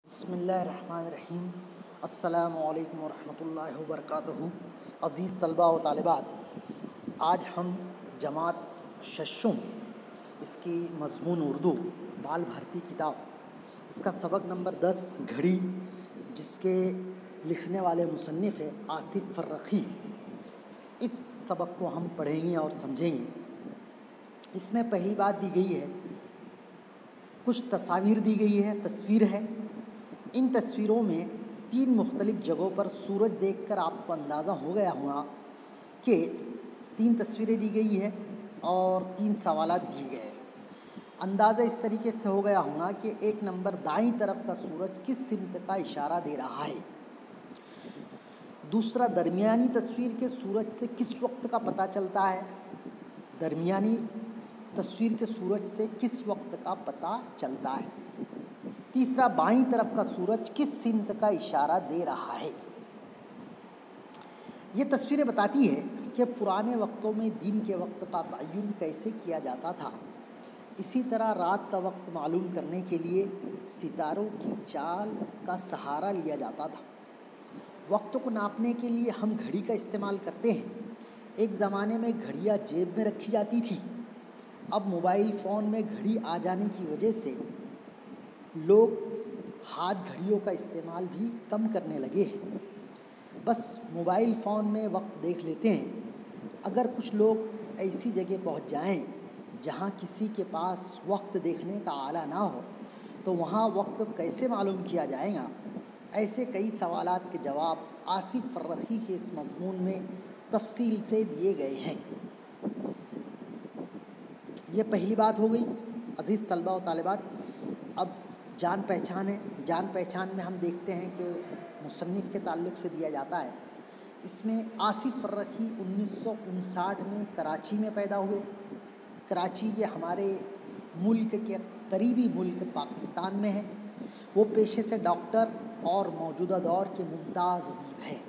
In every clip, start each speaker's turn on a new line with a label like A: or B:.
A: بسم اللہ الرحمن الرحیم۔ السلام علیکم ورحمۃ اللہ وبرکاتہ۔ عزیز طلباء و طالبات، آج ہم جماعت ششم اس کی مضمون اردو بال بھارتی کتاب اس کا سبق نمبر 10 گھڑی، جس کے لکھنے والے مصنف ہے آصف فرخی، اس سبق کو ہم پڑھیں گے اور سمجھیں گے۔ اس میں پہلی بات دی گئی ہے، کچھ تصاویر دی گئی ہے، تصویر ہے۔ ان تصویروں میں 3 مختلف جگہوں پر سورج دیکھ کر آپ کو اندازہ ہو گیا ہوگا کہ 3 تصویریں دی گئی ہے اور 3 سوالات دیے گئے۔ اندازہ اس طریقے سے ہو گیا ہوگا کہ 1 نمبر دائیں طرف کا سورج کس سمت کا اشارہ دے رہا ہے۔ دوسرا، درمیانی تصویر کے سورج سے کس وقت کا پتہ چلتا ہے۔ درمیانی تصویر کے سورج سے کس وقت کا پتہ چلتا ہے۔ تیسرا، بائیں طرف کا سورج کس سمت کا اشارہ دے رہا ہے۔ یہ تصویریں بتاتی ہے کہ پرانے وقتوں میں دن کے وقت کا تعین کیسے کیا جاتا تھا۔ اسی طرح رات کا وقت معلوم کرنے کے لیے ستاروں کی چال کا سہارا لیا جاتا تھا۔ وقت کو ناپنے کے لیے ہم گھڑی کا استعمال کرتے ہیں۔ ایک زمانے میں گھڑیاں جیب میں رکھی جاتی تھی۔ اب موبائل فون میں گھڑی آ جانے کی وجہ سے لوگ ہاتھ گھڑیوں کا استعمال بھی کم کرنے لگے ہیں، بس موبائل فون میں وقت دیکھ لیتے ہیں۔ اگر کچھ لوگ ایسی جگہ پہنچ جائیں جہاں کسی کے پاس وقت دیکھنے کا آلہ نہ ہو تو وہاں وقت کیسے معلوم کیا جائے گا؟ ایسے کئی سوالات کے جواب آصف فرخی کے اس مضمون میں تفصیل سے دیے گئے ہیں۔ یہ پہلی بات ہو گئی۔ عزیز طلباء و طالبات، اب جان پہچان ہے۔ جان پہچان میں ہم دیکھتے ہیں کہ مصنف کے تعلق سے دیا جاتا ہے۔ اس میں آصف فرخی 1959 میں کراچی میں پیدا ہوئے۔ کراچی یہ ہمارے ملک کے قریبی ملک پاکستان میں ہے۔ وہ پیشے سے ڈاکٹر اور موجودہ دور کے ممتاز ادیب ہیں۔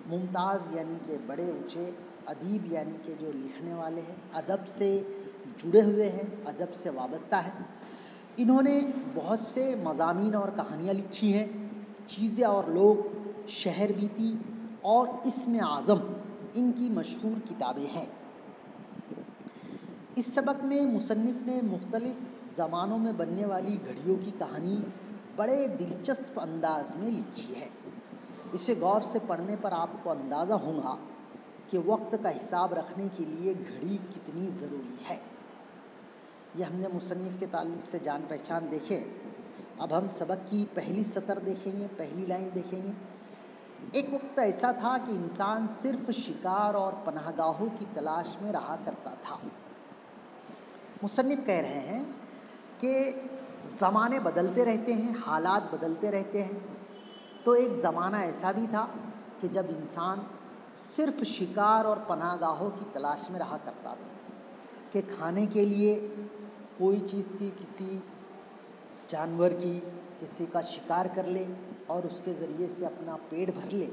A: ممتاز یعنی کہ بڑے اونچے، ادیب یعنی کہ جو لکھنے والے ہیں، ادب سے جڑے ہوئے ہیں، ادب سے وابستہ ہیں۔ انہوں نے بہت سے مضامین اور کہانیاں لکھی ہیں۔ چیزیں اور لوگ، شہر بیتی اور اسم اعظم ان کی مشہور کتابیں ہیں۔ اس سبق میں مصنف نے مختلف زمانوں میں بننے والی گھڑیوں کی کہانی بڑے دلچسپ انداز میں لکھی ہے۔ اسے غور سے پڑھنے پر آپ کو اندازہ ہوگا کہ وقت کا حساب رکھنے کے لیے گھڑی کتنی ضروری ہے۔ یہ ہم نے مصنف کے تعلق سے جان پہچان دیکھے۔ اب ہم سبق کی پہلی سطر دیکھیں گے، پہلی لائن دیکھیں گے۔ ایک وقت ایسا تھا کہ انسان صرف شکار اور پناہ گاہوں کی تلاش میں رہا کرتا تھا۔ مصنف کہہ رہے ہیں کہ زمانے بدلتے رہتے ہیں، حالات بدلتے رہتے ہیں۔ تو ایک زمانہ ایسا بھی تھا کہ جب انسان صرف شکار اور پناہ گاہوں کی تلاش میں رہا کرتا تھا کہ کھانے کے لیے کوئی چیز کی، کسی جانور کی، کسی کا شکار کر لے اور اس کے ذریعے سے اپنا پیٹ بھر لے،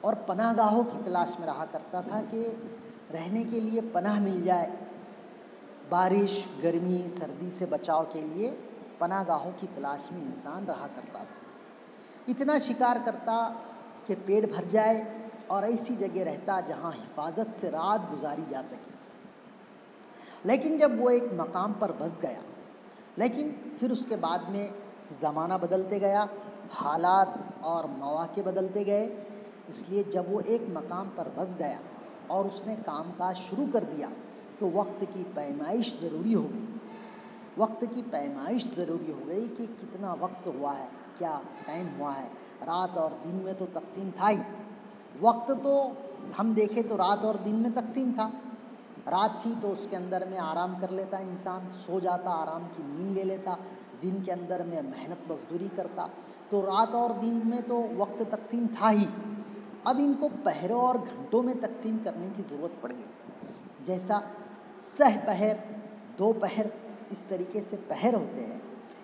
A: اور پناہ گاہوں کی تلاش میں رہا کرتا تھا کہ رہنے کے لیے پناہ مل جائے۔ بارش، گرمی، سردی سے بچاؤ کے لیے پناہ گاہوں کی تلاش میں انسان رہا کرتا تھا۔ اتنا شکار کرتا کہ پیٹ بھر جائے اور ایسی جگہ رہتا جہاں حفاظت سے رات گزاری جا سکے۔ لیکن جب وہ ایک مقام پر بس گیا، لیکن پھر اس کے بعد میں زمانہ بدلتے گیا، حالات اور مواقع بدلتے گئے، اس لیے جب وہ ایک مقام پر بس گیا اور اس نے کام کاج شروع کر دیا تو وقت کی پیمائش ضروری ہو گئی۔ وقت کی پیمائش ضروری ہو گئی کہ کتنا وقت ہوا ہے، کیا ٹائم ہوا ہے۔ رات اور دن میں تو تقسیم تھا ہی۔ وقت تو ہم دیکھیں تو رات اور دن میں تقسیم تھا۔ رات تھی تو اس کے اندر میں آرام کر لیتا انسان، سو جاتا، آرام کی نیند لے لیتا۔ دن کے اندر میں محنت مزدوری کرتا۔ تو رات اور دن میں تو وقت تقسیم تھا ہی۔ اب ان کو پہروں اور گھنٹوں میں تقسیم کرنے کی ضرورت پڑ گئی۔ جیسا سہ پہر، دو پہر، اس طریقے سے پہر ہوتے ہیں،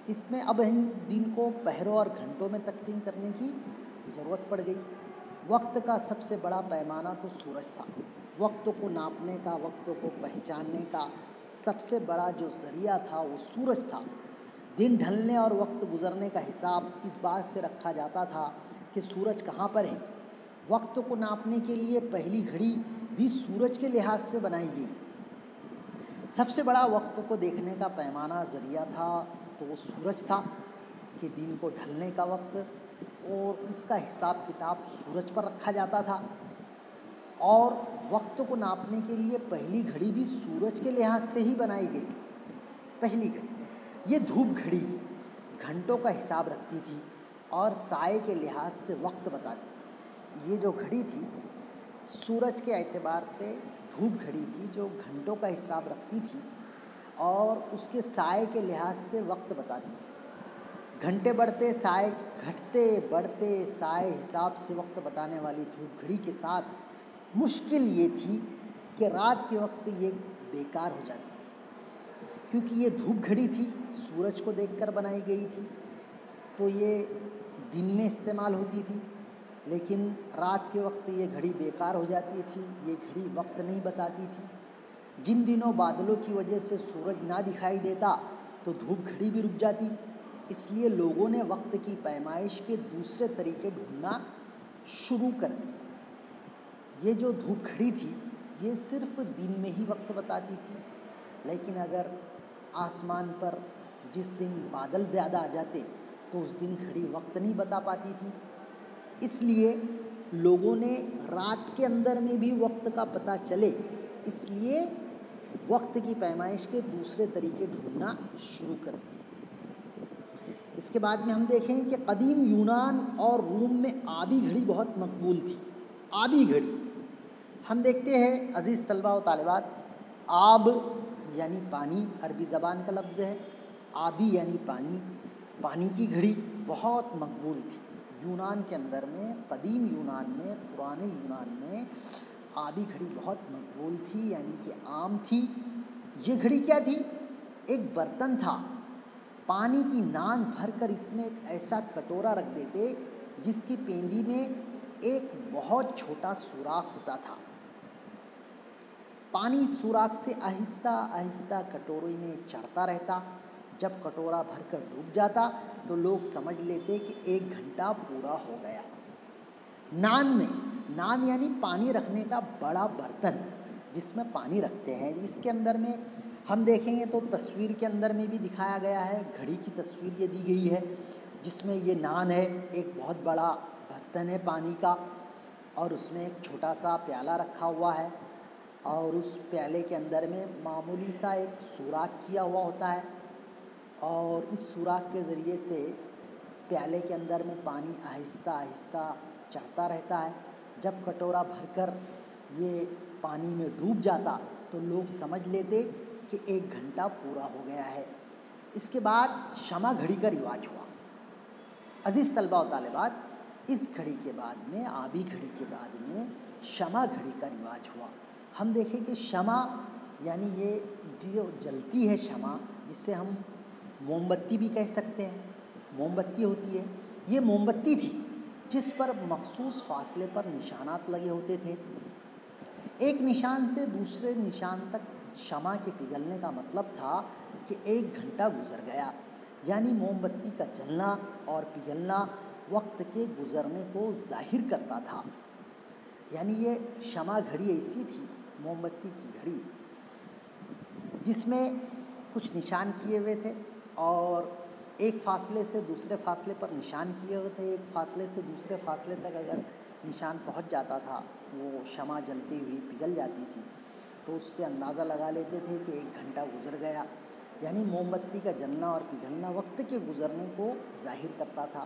A: اس میں اب ان دن کو پہروں اور گھنٹوں میں تقسیم کرنے کی ضرورت پڑ گئی۔ وقت کا سب سے بڑا پیمانہ تو سورج تھا۔ وقت کو ناپنے کا، وقت کو پہچاننے کا سب سے بڑا جو ذریعہ تھا وہ سورج تھا۔ دن ڈھلنے اور وقت گزرنے کا حساب اس بات سے رکھا جاتا تھا کہ سورج کہاں پر ہے۔ وقت کو ناپنے کے لیے پہلی گھڑی بھی سورج کے لحاظ سے بنائی گئی۔ سب سے بڑا وقت کو دیکھنے کا پیمانہ ذریعہ تھا تو وہ سورج تھا کہ دن کو ڈھلنے کا وقت، اور اس کا حساب کتاب سورج پر رکھا جاتا تھا۔ اور وقت کو ناپنے کے لیے پہلی گھڑی بھی سورج کے لحاظ سے ہی بنائی گئی۔ پہلی گھڑی یہ دھوپ گھڑی گھنٹوں کا حساب رکھتی تھی اور سائے کے لحاظ سے وقت بتاتی تھی۔ یہ جو گھڑی تھی سورج کے اعتبار سے دھوپ گھڑی تھی جو گھنٹوں کا حساب رکھتی تھی اور اس کے سائے کے لحاظ سے وقت بتاتی تھی۔ گھنٹے بڑھتے سائے گھٹتے بڑھتے سائے حساب سے وقت بتانے والی دھوپ گھڑی کے ساتھ مشکل یہ تھی کہ رات کے وقت یہ بیکار ہو جاتی تھی، کیونکہ یہ دھوپ گھڑی تھی سورج کو دیکھ کر بنائی گئی تھی، تو یہ دن میں استعمال ہوتی تھی، لیکن رات کے وقت یہ گھڑی بیکار ہو جاتی تھی، یہ گھڑی وقت نہیں بتاتی تھی۔ جن دنوں بادلوں کی وجہ سے سورج نہ دکھائی دیتا تو دھوپ گھڑی بھی رک جاتی، اس لیے لوگوں نے وقت کی پیمائش کے دوسرے طریقے ڈھونڈنا شروع کر دیے۔ یہ جو دھوپ گھڑی تھی یہ صرف دن میں ہی وقت بتاتی تھی، لیکن اگر آسمان پر جس دن بادل زیادہ آ جاتے تو اس دن گھڑی وقت نہیں بتا پاتی تھی۔ اس لیے لوگوں نے رات کے اندر میں بھی وقت کا پتہ چلے، اس لیے وقت کی پیمائش کے دوسرے طریقے ڈھونڈنا شروع کر دیے۔ اس کے بعد میں ہم دیکھیں کہ قدیم یونان اور روم میں آبی گھڑی بہت مقبول تھی۔ آبی گھڑی ہم دیکھتے ہیں عزیز طلباء و طالبات، آب یعنی پانی عربی زبان کا لفظ ہے، آبی یعنی پانی، پانی کی گھڑی بہت مقبول تھی۔ یونان کے اندر میں، قدیم یونان میں، پرانے یونان میں آبی گھڑی بہت مقبول تھی، یعنی کہ عام تھی۔ یہ گھڑی کیا تھی؟ ایک برتن تھا، پانی کی نان بھر کر اس میں ایک ایسا کٹورا رکھ دیتے جس کی پیندی میں ایک بہت چھوٹا سوراخ ہوتا تھا۔ پانی سوراخ سے آہستہ آہستہ کٹورے میں چڑھتا رہتا، جب کٹورا بھر کر ڈوب جاتا تو لوگ سمجھ لیتے کہ 1 گھنٹہ پورا ہو گیا۔ نان یعنی پانی رکھنے کا بڑا برتن جس میں پانی رکھتے ہیں۔ اس کے اندر میں ہم دیکھیں گے تو تصویر کے اندر میں بھی دکھایا گیا ہے، گھڑی کی تصویر یہ دی گئی ہے جس میں یہ نان ہے، ایک بہت بڑا برتن ہے پانی کا، اور اس میں ایک چھوٹا سا پیالہ رکھا ہوا ہے، اور اس پیالے کے اندر میں معمولی سا ایک سوراخ کیا ہوا ہوتا ہے، اور اس سوراخ کے ذریعے سے پیالے کے اندر میں پانی آہستہ آہستہ چڑھتا رہتا ہے۔ جب کٹورا بھر کر یہ پانی میں ڈوب جاتا تو لوگ سمجھ لیتے کہ 1 گھنٹہ پورا ہو گیا ہے۔ اس کے بعد شمع گھڑی کا رواج ہوا۔ عزیز طلباء و طالبات، اس گھڑی کے بعد میں، آبی گھڑی کے بعد میں شمع گھڑی کا رواج ہوا۔ ہم دیکھیں کہ شمع یعنی یہ جو جلتی ہے شمع، جسے ہم موم بتی بھی کہہ سکتے ہیں، موم بتی ہوتی ہے، یہ موم بتی تھی جس پر مخصوص فاصلے پر نشانات لگے ہوتے تھے۔ ایک نشان سے دوسرے نشان تک شمع کے پگھلنے کا مطلب تھا کہ 1 گھنٹہ گزر گیا، یعنی موم بتی کا جلنا اور پگھلنا وقت کے گزرنے کو ظاہر کرتا تھا۔ یعنی یہ شمع گھڑی ایسی تھی، موم بتی کی گھڑی، جس میں کچھ نشان کیے ہوئے تھے، اور ایک فاصلے سے دوسرے فاصلے پر نشان کیے ہوئے تھے۔ ایک فاصلے سے دوسرے فاصلے تک اگر نشان پہنچ جاتا تھا، وہ شمع جلتی ہوئی پگھل جاتی تھی، تو اس سے اندازہ لگا لیتے تھے کہ 1 گھنٹہ گزر گیا۔ یعنی موم بتی کا جلنا اور پگھلنا وقت کے گزرنے کو ظاہر کرتا تھا۔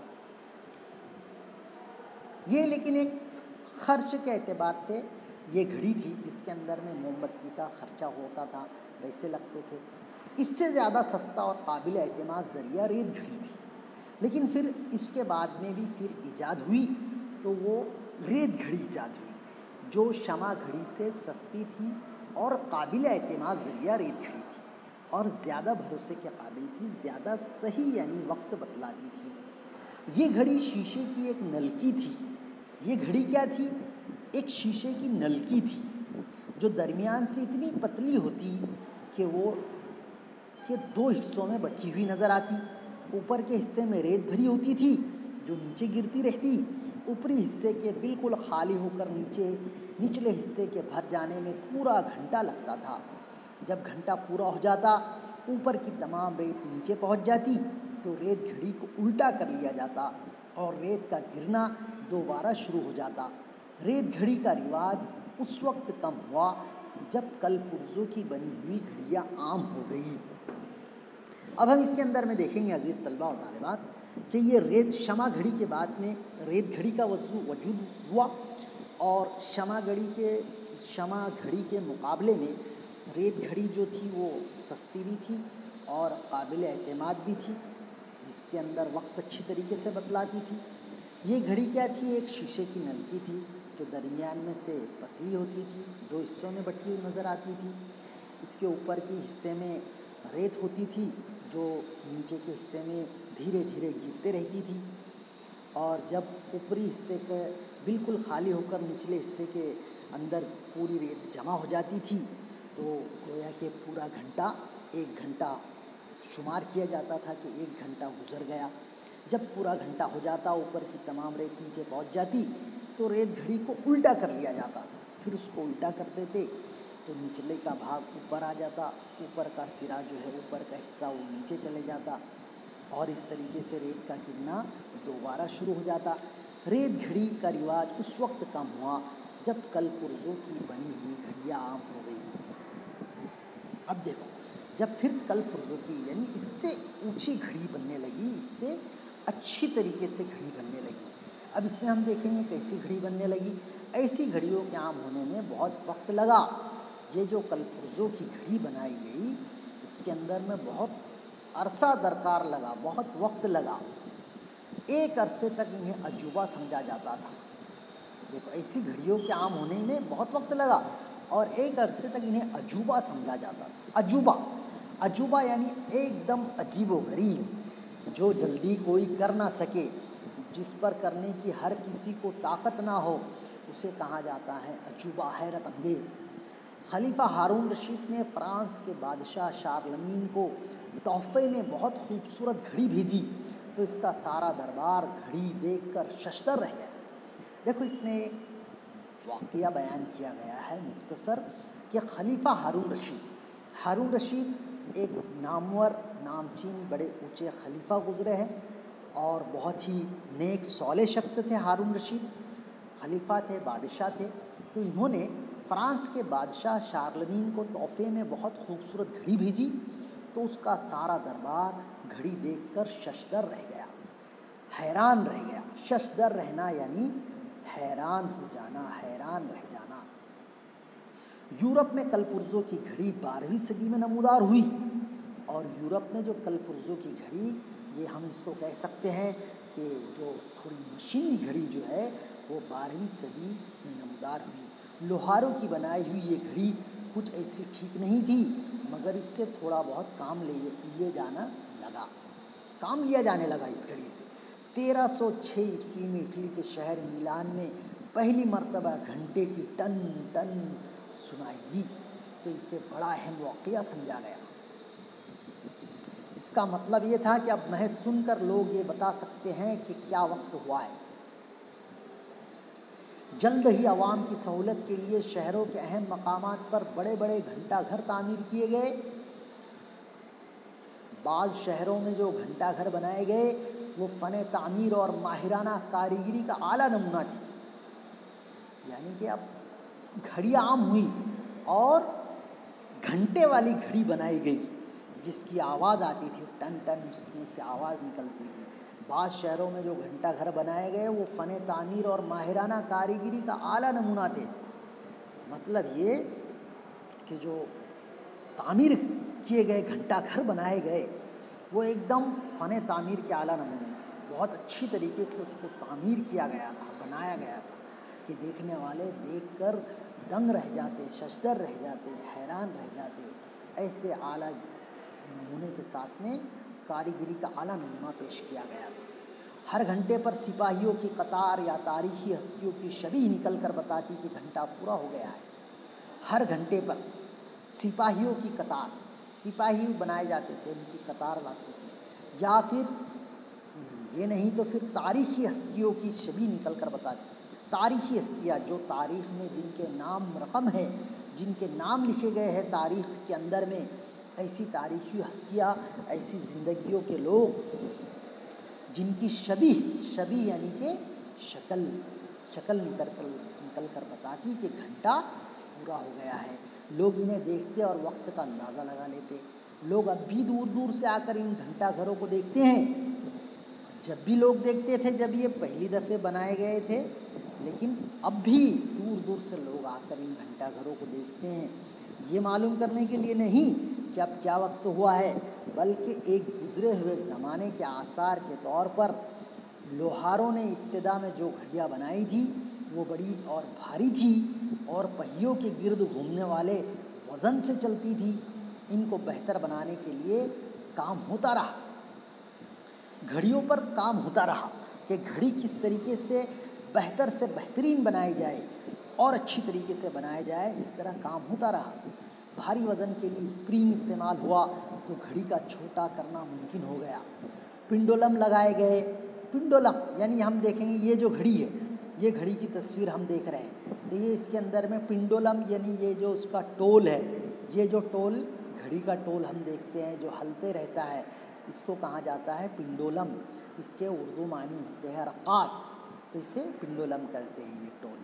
A: یہ لیکن ایک خرچ کے اعتبار سے یہ گھڑی تھی جس کے اندر میں موم بتی کا خرچہ ہوتا تھا، پیسے لگتے تھے۔ اس سے زیادہ سستا اور قابل اعتماد ذریعہ ریت گھڑی تھی، لیکن پھر اس کے بعد میں بھی پھر ایجاد ہوئی تو وہ ریت گھڑی ایجاد ہوئی جو شمع گھڑی سے سستی تھی اور قابل اعتماد ذریعہ ریت گھڑی تھی، اور زیادہ بھروسے کے قابل تھی، زیادہ صحیح یعنی وقت بتلاتی تھی۔ یہ گھڑی شیشے کی ایک نلکی تھی۔ یہ گھڑی کیا تھی؟ ایک شیشے کی نلکی تھی جو درمیان سے اتنی پتلی ہوتی کہ وہ 2 حصوں میں بٹی ہوئی نظر آتی، اوپر کے حصے میں ریت بھری ہوتی تھی جو نیچے گرتی رہتی، اوپری حصے کے بالکل خالی ہو کر نچلے حصے کے بھر جانے میں پورا گھنٹہ لگتا تھا۔ جب گھنٹہ پورا ہو جاتا، اوپر کی تمام ریت نیچے پہنچ جاتی تو ریت گھڑی کو الٹا کر لیا جاتا اور ریت کا گرنا دوبارہ شروع ہو جاتا۔ ریت گھڑی کا رواج اس وقت کم ہوا جب کل پرزوں کی بنی ہوئی گھڑیاں عام ہو گئی۔ اب ہم اس کے اندر میں دیکھیں گے عزیز طلباء و طالبات کہ یہ شمع گھڑی کے بعد میں ریت گھڑی کا وجود ہوا، اور شمع گھڑی کے مقابلے میں ریت گھڑی جو تھی وہ سستی بھی تھی اور قابل اعتماد بھی تھی۔ اس کے اندر وقت اچھی طریقے سے بتلاتی تھی۔ یہ گھڑی کیا تھی؟ ایک شیشے کی نلکی تھی جو درمیان میں سے پتلی ہوتی تھی، 2 حصوں میں بٹی ہوئی نظر آتی تھی۔ اس کے اوپر کے حصے میں ریت ہوتی تھی جو نیچے کے حصے میں دھیرے دھیرے گرتے رہتی تھی، اور جب اوپری حصے کا بالکل خالی ہو کر نچلے حصے کے اندر پوری ریت جمع ہو جاتی تھی تو گویا کہ پورا گھنٹہ 1 گھنٹہ شمار کیا جاتا تھا کہ 1 گھنٹہ گزر گیا۔ جب پورا گھنٹہ ہو جاتا، اوپر کی تمام ریت نیچے پہنچ جاتی تو ریت گھڑی کو الٹا کر لیا جاتا۔ پھر اس کو الٹا کر دیتے تو نچلے کا بھاگ اوپر آ جاتا، اوپر کا سرا جو ہے، اوپر کا حصہ وہ نیچے چلے جاتا، اور اس طریقے سے ریت کا گرنا دوبارہ شروع ہو جاتا۔ ریت گھڑی کا رواج اس وقت کم ہوا جب کل پرزوں کی بنی ہوئی گھڑیاں عام ہو گئی۔ اب دیکھو، جب پھر کل پرزوں کی یعنی اس سے اونچی گھڑی بننے لگی، اس سے اچھی طریقے سے گھڑی بننے لگی۔ اب اس میں ہم دیکھیں گے کیسی گھڑی بننے لگی۔ ایسی گھڑیوں کے عام ہونے میں بہت وقت لگا۔ یہ جو کل پرزوں کی گھڑی بنائی گئی، اس کے اندر میں بہت عرصہ درکار لگا، بہت وقت لگا۔ ایک عرصے تک انہیں عجوبہ سمجھا جاتا تھا۔ دیکھو، ایسی گھڑیوں کے عام ہونے میں بہت وقت لگا اور ایک عرصے تک انہیں عجوبہ سمجھا جاتا تھا۔ عجوبہ یعنی ایک دم عجیب و غریب، جو جلدی کوئی کر نہ سکے، جس پر کرنے کی ہر کسی کو طاقت نہ ہو، اسے کہا جاتا ہے عجوبہ، حیرت انگیز۔ خلیفہ ہارون رشید نے فرانس کے بادشاہ شارلمین کو تحفے میں بہت خوبصورت گھڑی بھیجی تو اس کا سارا دربار گھڑی دیکھ کر ششدر رہ گیا۔ دیکھو، اس میں ایک واقعہ بیان کیا گیا ہے مختصر کہ خلیفہ ہارون رشید ایک نامور نامچین بڑے اونچے خلیفہ گزرے ہیں اور بہت ہی نیک صالح شخص تھے۔ ہارون رشید خلیفہ تھے، بادشاہ تھے، تو انہوں نے فرانس کے بادشاہ شارلمین کو تحفے میں بہت خوبصورت گھڑی بھیجی تو اس کا سارا دربار گھڑی دیکھ کر ششدر رہ گیا، حیران رہ گیا۔ ششدر رہنا یعنی حیران ہو جانا، حیران رہ جانا۔ یورپ میں کل پرزوں کی گھڑی 12ویں صدی میں نمودار ہوئی، اور یورپ میں جو کل پرزوں کی گھڑی، یہ ہم اس کو کہہ سکتے ہیں کہ جو تھوڑی مشینی گھڑی جو ہے وہ 12ویں صدی میں نمودار ہوئی۔ لوہاروں کی بنائی ہوئی یہ گھڑی کچھ ایسی ٹھیک نہیں تھی، مگر اس سے تھوڑا بہت کام لیا جانے لگا اس گھڑی سے۔ 1306 عیسوی میں اٹلی کے شہر میلان میں پہلی مرتبہ گھنٹے کی ٹن ٹن سنائی دی تو اسے بڑا اہم واقعہ سمجھا گیا۔ اس کا مطلب یہ تھا کہ اب محض سن کر لوگ یہ بتا سکتے ہیں کہ کیا وقت ہوا ہے۔ جلد ہی عوام کی سہولت کے لیے شہروں کے اہم مقامات پر بڑے بڑے گھنٹہ گھر تعمیر کیے گئے۔ بعض شہروں میں جو گھنٹہ گھر بنائے گئے وہ فن تعمیر اور ماہرانہ کاریگری کا اعلیٰ نمونہ تھی۔ یعنی کہ اب گھڑیاں عام ہوئی اور گھنٹے والی گھڑی بنائی گئی جس کی آواز آتی تھی، ٹن ٹن اس میں سے آواز نکلتی تھی۔ بعض شہروں میں جو گھنٹہ گھر بنائے گئے وہ فن تعمیر اور ماہرانہ کاریگری کا اعلیٰ نمونہ تھے۔ مطلب یہ کہ جو تعمیر کیے گئے گھنٹہ گھر بنائے گئے وہ ایک دم فن تعمیر کے اعلیٰ نمونے تھے، بہت اچھی طریقے سے اس کو تعمیر کیا گیا تھا، بنایا گیا تھا کہ دیکھنے والے دیکھ کر دنگ رہ جاتے، ششدر رہ جاتے، حیران رہ جاتے۔ ایسے اعلیٰ نمونے کے ساتھ میں کاریگری کا اعلیٰ نمونہ پیش کیا گیا تھا۔ ہر گھنٹے پر سپاہیوں کی قطار یا تاریخی ہستیوں کی شبیہ نکل کر بتاتی کہ گھنٹہ پورا ہو گیا ہے۔ ہر گھنٹے پر سپاہیوں کی قطار، سپاہی بنائے جاتے تھے، ان کی قطار لاتی تھی، یا پھر یہ نہیں تو پھر تاریخی ہستیوں کی شبیہ نکل کر بتا دی. تاریخی ہستیاں جو تاریخ میں جن کے نام رقم ہے، جن کے نام لکھے گئے ہیں تاریخ کے اندر میں، ایسی تاریخی ہستیاں، ایسی زندگیوں کے لوگ جن کی شبیہ یعنی کہ شکل نکل کر بتاتی کہ گھنٹہ پورا ہو گیا ہے. لوگ انہیں دیکھتے اور وقت کا اندازہ لگا لیتے. لوگ اب بھی دور دور سے آ کر ان گھنٹہ گھروں کو دیکھتے ہیں. جب بھی لوگ دیکھتے تھے جب یہ پہلی دفعہ بنائے گئے تھے، لیکن اب بھی دور دور سے لوگ آ کر ان گھنٹہ گھروں کو دیکھتے ہیں، یہ معلوم کرنے کے لیے نہیں کہ اب کیا وقت ہوا ہے، بلکہ ایک گزرے ہوئے زمانے کے آثار کے طور پر لوہاروں نے ابتدا میں جو گھڑیاں بنائی تھی وہ بڑی اور بھاری تھی اور پہیوں کے گرد گھومنے والے وزن سے چلتی تھی. ان کو بہتر بنانے کے لیے کام ہوتا رہا، گھڑیوں پر کام ہوتا رہا کہ گھڑی کس طریقے سے بہتر سے بہترین بنائی جائے اور اچھی طریقے سے بنایا جائے. اس طرح کام ہوتا رہا. بھاری وزن کے لیے اسپرنگ استعمال ہوا تو گھڑی کا چھوٹا کرنا ممکن ہو گیا. پنڈولم لگائے گئے. پنڈولم یعنی ہم دیکھیں گے یہ جو گھڑی ہے، یہ گھڑی کی تصویر ہم دیکھ رہے ہیں تو یہ اس کے اندر میں پنڈولم یعنی یہ جو اس کا ٹول ہے، یہ جو ٹول گھڑی کا ٹول ہم دیکھتے ہیں جو ہلتے رہتا ہے، اس کو کہا جاتا ہے پنڈولم. اس کے اردو معنی ہوتے ہیں رقاص، تو اسے پنڈولم کرتے ہیں یہ ٹول.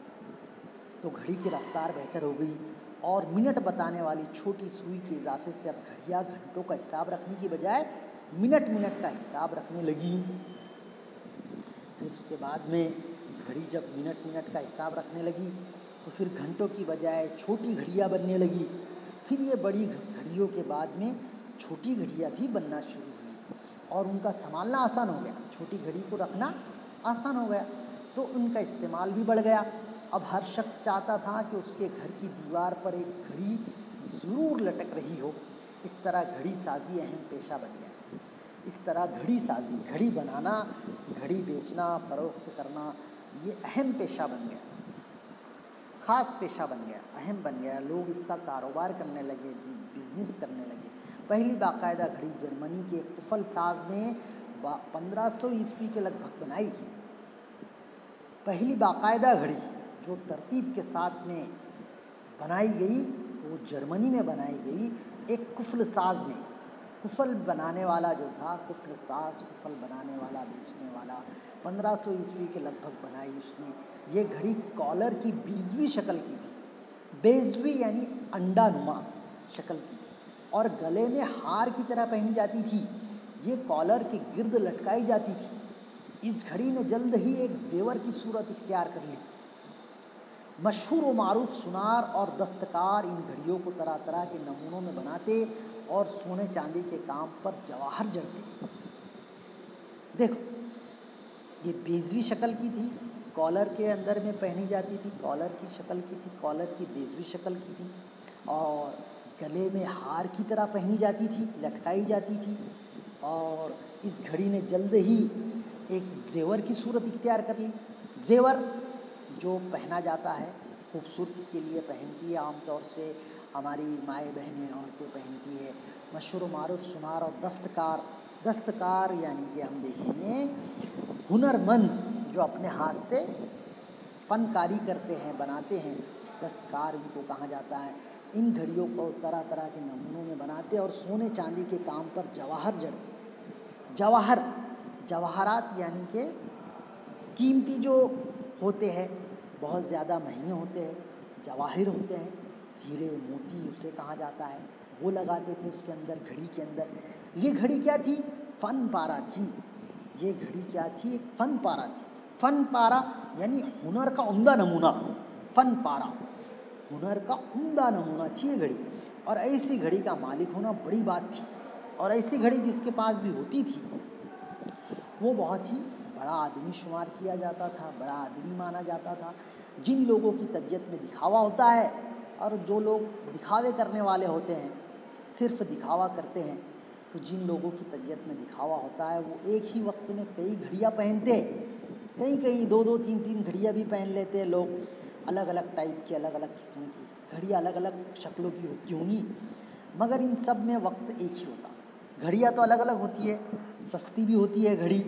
A: تو گھڑی کی رفتار بہتر ہو گئی اور منٹ بتانے والی چھوٹی سوئی کے اضافے سے اب گھڑیاں گھنٹوں کا حساب رکھنے کی بجائے منٹ کا حساب رکھنے لگی. پھر اس کے بعد میں گھڑی جب منٹ کا حساب رکھنے لگی تو پھر گھنٹوں کی بجائے چھوٹی گھڑیاں بننے لگی. پھر یہ بڑی گھڑیوں کے بعد میں چھوٹی گھڑیاں بھی بننا شروع ہوئی اور ان کا سنبھالنا آسان ہو گیا. چھوٹی گھڑی کو رکھنا آسان ہو گیا تو ان کا استعمال بھی بڑھ گیا. اب ہر شخص چاہتا تھا کہ اس کے گھر کی دیوار پر ایک گھڑی ضرور لٹک رہی ہو. اس طرح گھڑی سازی اہم پیشہ بن گیا. اس طرح گھڑی سازی، گھڑی بنانا، گھڑی بیچنا، فروخت کرنا، یہ اہم پیشہ بن گیا، خاص پیشہ بن گیا، اہم بن گیا. لوگ اس کا کاروبار کرنے لگے، بزنس کرنے لگے. پہلی باقاعدہ گھڑی جرمنی کے ایک قفل ساز نے 1500 عیسوی کے لگ بھگ بنائی. پہلی باقاعدہ گھڑی جو ترتیب کے ساتھ میں بنائی گئی تو وہ جرمنی میں بنائی گئی ایک قفل ساز میں. قفل بنانے والا جو تھا، قفل ساز، قفل بنانے والا، بیچنے والا، 1500 عیسوی کے لگ بھگ بنائی اس نے. یہ گھڑی کالر کی بیضوی شکل کی تھی. بیضوی یعنی انڈا نما شکل کی تھی اور گلے میں ہار کی طرح پہنی جاتی تھی. یہ کالر کے گرد لٹکائی جاتی تھی. اس گھڑی نے جلد ہی ایک زیور کی صورت اختیار کر لی. مشہور و معروف سونار اور دستکار ان گھڑیوں کو طرح طرح کے نمونوں میں بناتے اور سونے چاندی کے کام پر جواہر جڑتے. دیکھو یہ بیضوی شکل کی تھی، کالر کے اندر میں پہنی جاتی تھی، کالر کی شکل کی تھی، کالر کی بیضوی شکل کی تھی اور گلے میں ہار کی طرح پہنی جاتی تھی، لٹکائی جاتی تھی. اور اس گھڑی نے جلد ہی ایک زیور کی صورت اختیار کر لی. زیور جو پہنا جاتا ہے، خوبصورتی کے لیے پہنتی ہے، عام طور سے ہماری مائیں بہنیں عورتیں پہنتی ہے. مشہور و معروف سونار اور دستکار یعنی کہ ہم دیکھیں گے ہنرمند جو اپنے ہاتھ سے فنکاری کرتے ہیں، بناتے ہیں، دستکار ان کو کہا جاتا ہے. ان گھڑیوں کو طرح طرح کے نمونوں میں بناتے اور سونے چاندی کے کام پر جواہر جڑتے. جواہرات یعنی کہ قیمتی جو ہوتے ہیں، بہت زیادہ مہنگے ہوتے ہیں، جواہر ہوتے ہیں، ہیرے موتی اسے کہا جاتا ہے، وہ لگاتے تھے اس کے اندر، گھڑی کے اندر. یہ گھڑی کیا تھی؟ فن پارہ تھی. یہ گھڑی کیا تھی؟ ایک فن پارہ تھی. فن پارہ یعنی ہنر کا عمدہ نمونہ. فن پارہ ہنر کا عمدہ نمونہ تھی یہ گھڑی. اور ایسی گھڑی کا مالک ہونا بڑی بات تھی. اور ایسی گھڑی جس کے پاس بھی ہوتی تھی وہ بہت ہی بڑا آدمی شمار کیا جاتا تھا، بڑا آدمی مانا جاتا تھا. جن لوگوں کی طبیعت میں دکھاوا ہوتا ہے اور جو لوگ دکھاوے کرنے والے ہوتے ہیں، صرف دکھاوا کرتے ہیں، تو جن لوگوں کی طبیعت میں دکھاوا ہوتا ہے وہ ایک ہی وقت میں کئی گھڑیاں پہنتے، کئی 2 3 گھڑیاں بھی پہن لیتے لوگ. الگ الگ ٹائپ کی، الگ الگ قسم کی گھڑیاں، الگ الگ شکلوں کی ہوتی ہوں گی، مگر ان سب میں وقت ایک ہی ہوتا. گھڑیاں تو الگ الگ ہوتی ہے سستی بھی ہوتی ہے گھڑی،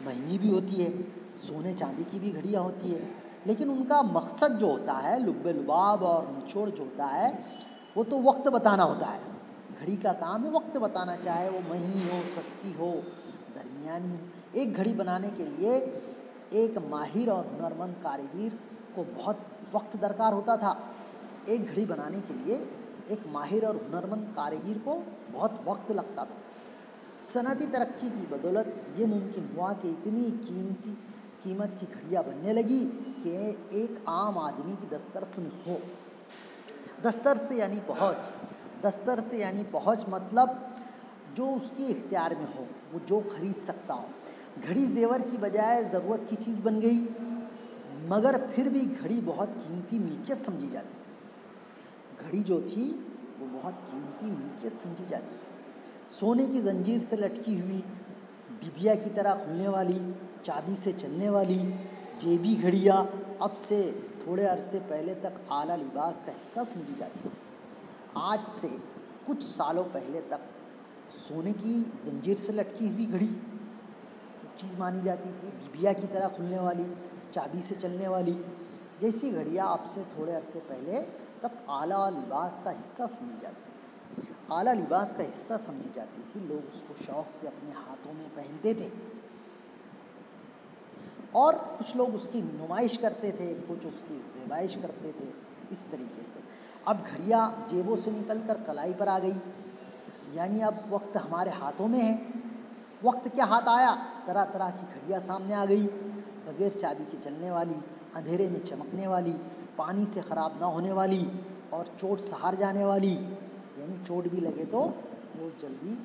A: مہنگی بھی ہوتی ہے، سونے چاندی کی بھی گھڑیاں ہوتی ہے، لیکن ان کا مقصد جو ہوتا ہے، لب لباب اور نچوڑ جو ہوتا ہے، وہ تو وقت بتانا ہوتا ہے۔ گھڑی کا کام ہے وقت بتانا، چاہے وہ مہنگی ہو، سستی ہو، درمیانی ہو۔ ایک گھڑی بنانے کے لیے ایک ماہر اور ہنرمند کاریگر کو بہت وقت درکار ہوتا تھا۔ ایک گھڑی بنانے کے لیے ایک ماہر اور ہنرمند کاریگر کو بہت وقت لگتا تھا۔ صنعتی ترقی کی بدولت یہ ممکن ہوا کہ اتنی قیمت کی گھڑیاں بننے لگی کہ ایک عام آدمی کی دسترس میں ہو۔ دسترس یعنی پہنچ، دسترس یعنی پہنچ مطلب جو اس کی اختیار میں ہو، وہ جو خرید سکتا ہو۔ گھڑی زیور کی بجائے ضرورت کی چیز بن گئی، مگر پھر بھی گھڑی بہت قیمتی ملکیت سمجھی جاتی تھی۔ گھڑی جو تھی وہ بہت قیمتی ملکیت سمجھی جاتی تھی۔ سونے کی زنجیر سے لٹکی ہوئی، ڈبیا کی طرح کھلنے والی، چابی سے چلنے والی جیبی گھڑیاں اب سے تھوڑے عرصے پہلے تک اعلیٰ لباس کا حصہ سمجھی جاتی تھی۔ آج سے کچھ سالوں پہلے تک سونے کی زنجیر سے لٹکی ہوئی گھڑی چیز مانی جاتی تھی، ڈبیا کی طرح کھلنے والی، چابی سے چلنے والی جیسی گھڑیاں اب سے تھوڑے عرصے پہلے تک اعلیٰ لباس کا حصہ سمجھی جاتی تھی۔ اعلیٰ لباس کا حصہ سمجھی جاتی تھی، لوگ اس کو شوق سے اپنے ہاتھوں میں پہنتے تھے اور کچھ لوگ اس کی نمائش کرتے تھے، کچھ اس کی زیبائش کرتے تھے، اس طریقے سے۔ اب گھڑیاں جیبوں سے نکل کر کلائی پر آ گئی، یعنی اب وقت ہمارے ہاتھوں میں ہے۔ وقت کیا ہاتھ آیا، طرح طرح کی گھڑیاں سامنے آ گئی، بغیر چابی کے چلنے والی، اندھیرے میں چمکنے والی، پانی سے خراب نہ ہونے والی اور چوٹ سہار جانے والی، یعنی چوٹ بھی لگے تو وہ جلدی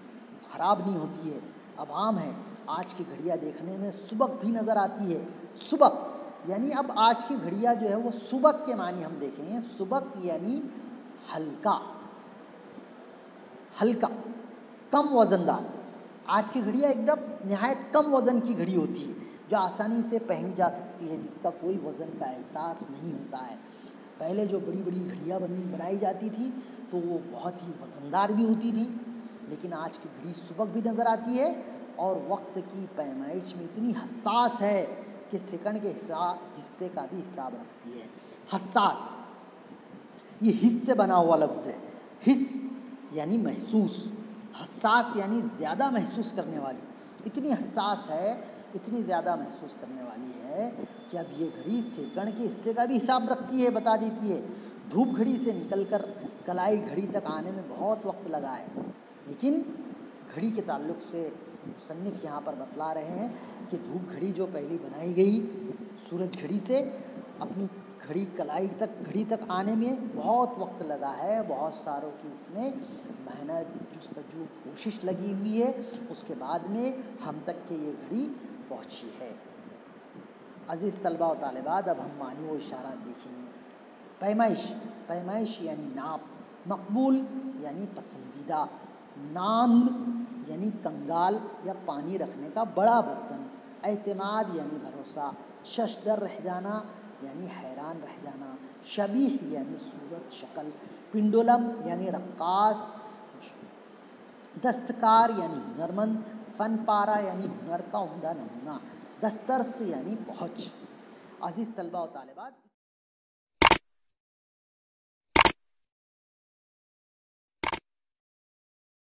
A: خراب نہیں ہوتی ہے۔ اب عام ہے، آج کی گھڑیاں دیکھنے میں سبک بھی نظر آتی ہے۔ سبک یعنی اب آج کی گھڑیاں جو ہے وہ سبک کے معنی ہم دیکھیں گے۔ سبک یعنی ہلکا، ہلکا، کم وزن دار۔ آج کی گھڑیاں ایک دم نہایت کم وزن کی گھڑی ہوتی ہے، جو آسانی سے پہنی جا سکتی ہے، جس کا کوئی وزن کا احساس نہیں ہوتا ہے۔ پہلے جو بڑی بڑی گھڑیاں بنائی جاتی تھی تو وہ بہت ہی وزندار بھی ہوتی تھی، لیکن آج کی گھڑی سبک بھی نظر آتی ہے اور وقت کی پیمائش میں اتنی حساس ہے کہ سیکنڈ کے حصے کا بھی حساب رکھتی ہے۔ حساس یہ حس سے بنا ہوا لفظ ہے۔ حس یعنی محسوس، حساس یعنی زیادہ محسوس کرنے والی۔ اتنی حساس ہے، اتنی زیادہ محسوس کرنے والی ہے کہ اب یہ گھڑی سیکنڈ کے حصے کا بھی حساب رکھتی ہے، بتا دیتی ہے۔ دھوپ گھڑی سے نکل کر کلائی گھڑی تک آنے میں بہت وقت لگا ہے، لیکن گھڑی کے تعلق سے مصنف یہاں پر بتلا رہے ہیں کہ دھوپ گھڑی جو پہلی بنائی گئی سورج گھڑی سے، اپنی گھڑی کلائی گھڑی تک آنے میں بہت وقت لگا ہے، بہت ساروں کی اس میں محنت، جستجو، کوشش لگی ہوئی ہے، اس کے بعد میں ہم تک کہ یہ گھڑی پہنچی ہے۔ عزیز طلباء و طالبات، اب ہم معنی و اشارات دیکھیں گے۔ پیمائش، پیمائش یعنی ناپ، مقبول یعنی پسندیدہ، ناند یعنی کنگال یا پانی رکھنے کا بڑا برتن، اعتماد یعنی بھروسہ، ششدر رہ جانا یعنی حیران رہ جانا، شبیہ یعنی صورت شکل، پنڈولم یعنی رقاص، دستکار یعنی ہنرمند، فن پارہ یعنی ہنر کا عمدہ نمونہ، دسترس یعنی پہنچ۔ عزیز طلباء و طالبات،